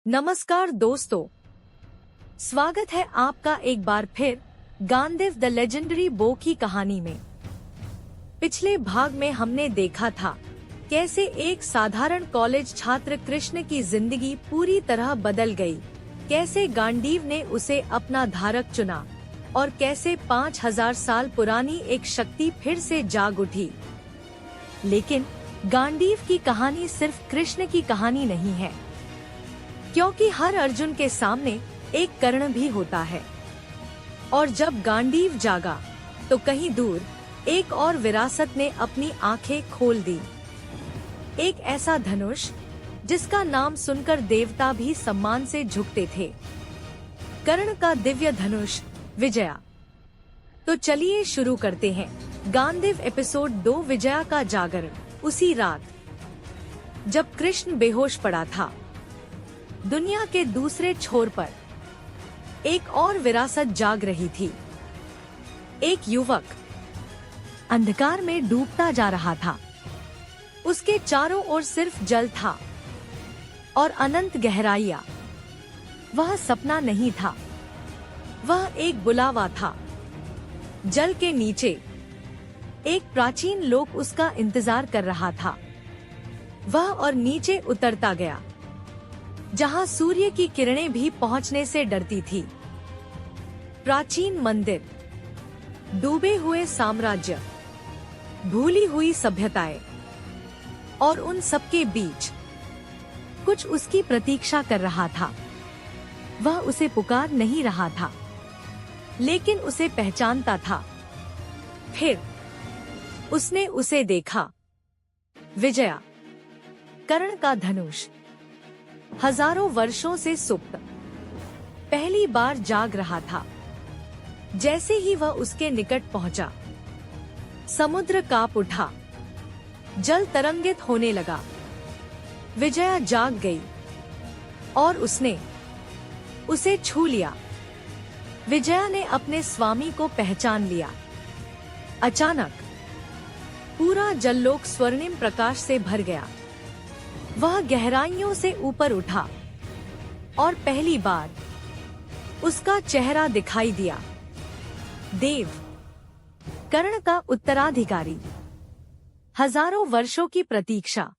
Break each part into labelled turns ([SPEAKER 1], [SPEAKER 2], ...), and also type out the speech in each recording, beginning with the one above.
[SPEAKER 1] नमस्कार दोस्तों, स्वागत है आपका एक बार फिर गांडीव द लेजेंडरी बो की कहानी में। पिछले भाग में हमने देखा था कैसे एक साधारण कॉलेज छात्र कृष्ण की जिंदगी पूरी तरह बदल गई, कैसे गांडीव ने उसे अपना धारक चुना और कैसे 5000 साल पुरानी एक शक्ति फिर से जाग उठी। लेकिन गांडीव की कहानी सिर्फ कृष्ण की कहानी नहीं है, क्योंकि हर अर्जुन के सामने एक कर्ण भी होता है। और जब गांडीव जागा तो कहीं दूर एक और विरासत ने अपनी आंखें खोल दी। एक ऐसा धनुष जिसका नाम सुनकर देवता भी सम्मान से झुकते थे, कर्ण का दिव्य धनुष विजया। तो चलिए शुरू करते हैं गांडीव एपिसोड 2, विजया का जागरण। उसी रात जब कृष्ण बेहोश पड़ा था, दुनिया के दूसरे छोर पर एक और विरासत जाग रही थी। एक युवक अंधकार में डूबता जा रहा था। उसके चारों ओर सिर्फ जल था और अनंत गहराइयां। वह सपना नहीं था, वह एक बुलावा था। जल के नीचे एक प्राचीन लोक उसका इंतजार कर रहा था। वह और नीचे उतरता गया, जहां सूर्य की किरणें भी पहुंचने से डरती थी। प्राचीन मंदिर, डूबे हुए साम्राज्य, भूली हुई सभ्यताएं, और उन सबके बीच कुछ उसकी प्रतीक्षा कर रहा था। वह उसे पुकार नहीं रहा था, लेकिन उसे पहचानता था। फिर उसने उसे देखा। विजया, कर्ण का धनुष, हजारों वर्षों से सुप्त, पहली बार जाग रहा था। जैसे ही वह उसके निकट पहुंचा, समुद्र कांप उठा, जल तरंगित होने लगा। विजया जाग गई और उसने उसे छू लिया। विजया ने अपने स्वामी को पहचान लिया। अचानक पूरा जललोक स्वर्णिम प्रकाश से भर गया। वह गहराइयों से ऊपर उठा और पहली बार उसका चेहरा दिखाई दिया। देव, कर्ण का उत्तराधिकारी। हजारों वर्षों की प्रतीक्षा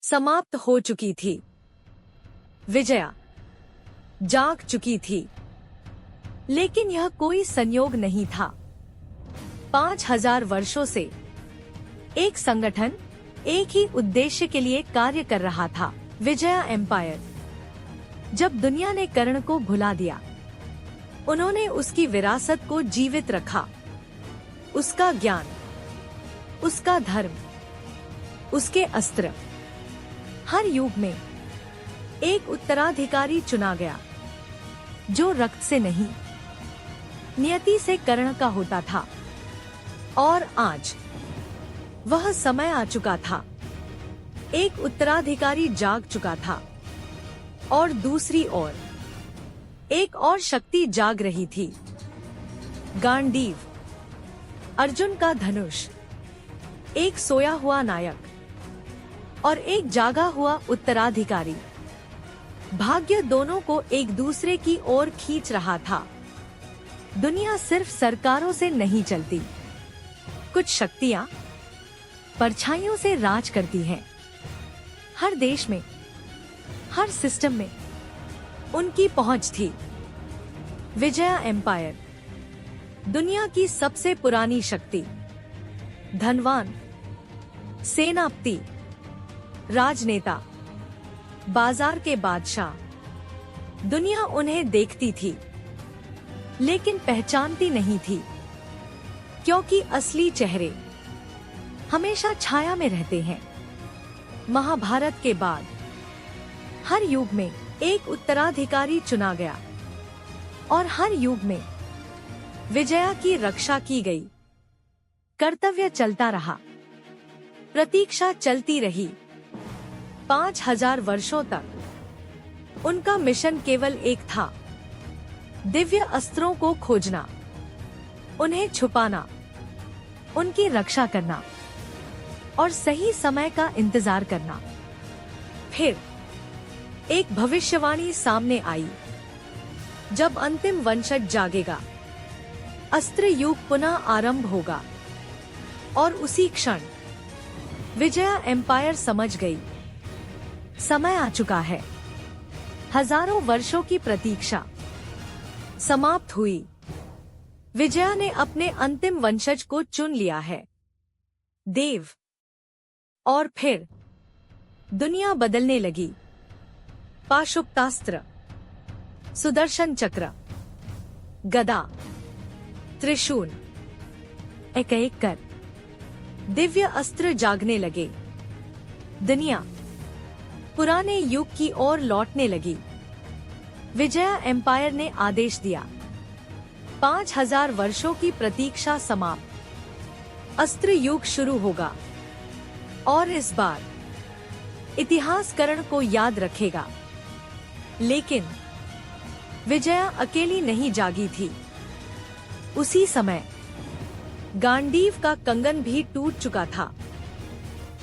[SPEAKER 1] समाप्त हो चुकी थी। विजया जाग चुकी थी, लेकिन यह कोई संयोग नहीं था। 5000 वर्षों से एक संगठन एक ही उद्देश्य के लिए कार्य कर रहा था, विजया एम्पायर। जब दुनिया ने कर्ण को भुला दिया, उन्होंने उसकी विरासत को जीवित रखा। उसका ज्ञान, उसका धर्म, उसके अस्त्र। हर युग में एक उत्तराधिकारी चुना गया, जो रक्त से नहीं, नियति से कर्ण का होता था। और आज वह समय आ चुका था। एक उत्तराधिकारी जाग चुका था और दूसरी ओर एक और शक्ति जाग रही थी। गांडीव, अर्जुन का धनुष, एक सोया हुआ नायक और एक जागा हुआ उत्तराधिकारी। भाग्य दोनों को एक दूसरे की ओर खींच रहा था। दुनिया सिर्फ सरकारों से नहीं चलती। कुछ शक्तियां परछाइयों से राज करती हैं। हर देश में, हर सिस्टम में उनकी पहुंच थी। विजया एम्पायर, दुनिया की सबसे पुरानी शक्ति, धनवान, सेनापति, राजनेता, बाजार के बादशाह। दुनिया उन्हें देखती थी, लेकिन पहचानती नहीं थी, क्योंकि असली चेहरे हमेशा छाया में रहते हैं। महाभारत के बाद हर युग में एक उत्तराधिकारी चुना गया और हर युग में विजया की रक्षा की गई। कर्तव्य चलता रहा, प्रतीक्षा चलती रही। 5000 वर्षों तक उनका मिशन केवल एक था, दिव्य अस्त्रों को खोजना, उन्हें छुपाना, उनकी रक्षा करना और सही समय का इंतजार करना। फिर एक भविष्यवाणी सामने आई। जब अंतिम वंशज जागेगा, अस्त्र युग पुनः आरंभ होगा। और उसी क्षण विजया एम्पायर समझ गई, समय आ चुका है। हजारों वर्षों की प्रतीक्षा समाप्त हुई। विजया ने अपने अंतिम वंशज को चुन लिया है, देव। और फिर दुनिया बदलने लगी। पाशुपतास्त्र, सुदर्शन चक्र, गदा, त्रिशूल, एक एक कर दिव्य अस्त्र जागने लगे। दुनिया पुराने युग की ओर लौटने लगी। विजया एम्पायर ने आदेश दिया, 5000 वर्षों की प्रतीक्षा समाप्त। अस्त्र युग शुरू होगा। और इस बार इतिहास कर्ण को याद रखेगा। लेकिन विजया अकेली नहीं जागी थी। उसी समय गांडीव का कंगन भी टूट चुका था।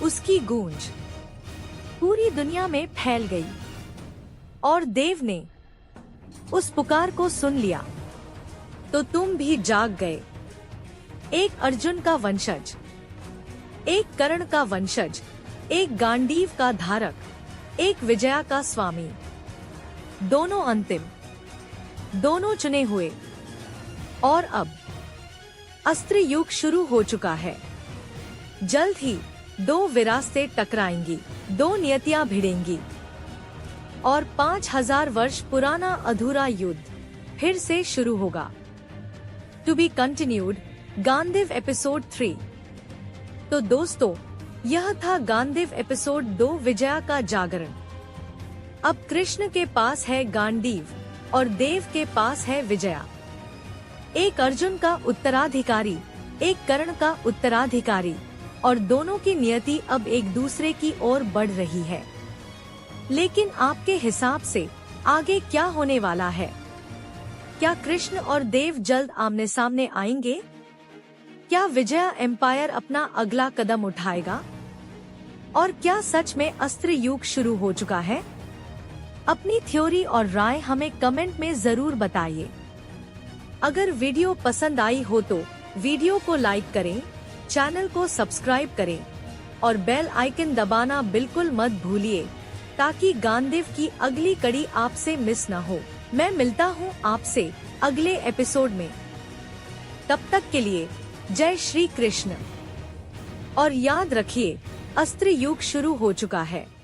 [SPEAKER 1] उसकी गूंज पूरी दुनिया में फैल गई। और देव ने उस पुकार को सुन लिया। तो तुम भी जाग गए। एक अर्जुन का वंशज, एक कर्ण का वंशज, एक गांडीव का धारक, एक विजया का स्वामी। दोनों अंतिम, दोनों चुने हुए। और अब अस्त्र युग शुरू हो चुका है। जल्द ही दो विरासतें टकराएंगी, दो नियतियां भिड़ेंगी। और 5000 वर्ष पुराना अधूरा युद्ध फिर से शुरू होगा। To be continued, Gandiv episode 3। तो दोस्तों, यह था गांडीव एपिसोड 2, विजया का जागरण। अब कृष्ण के पास है गांडीव और देव के पास है विजया। एक अर्जुन का उत्तराधिकारी, एक कर्ण का उत्तराधिकारी, और दोनों की नियति अब एक दूसरे की ओर बढ़ रही है। लेकिन आपके हिसाब से आगे क्या होने वाला है? क्या कृष्ण और देव जल्द आमने सामने आएंगे? क्या विजया एम्पायर अपना अगला कदम उठाएगा? और क्या सच में अस्त्र युग शुरू हो चुका है? अपनी थ्योरी और राय हमें कमेंट में जरूर बताइए। अगर वीडियो पसंद आई हो तो वीडियो को लाइक करें, चैनल को सब्सक्राइब करें और बेल आइकन दबाना बिल्कुल मत भूलिए, ताकि गांडीव की अगली कड़ी आपसे मिस न हो। मैं मिलता हूँ आपसे अगले एपिसोड में। तब तक के लिए जय श्री कृष्ण। और याद रखिए, अस्त्र युग शुरू हो चुका है।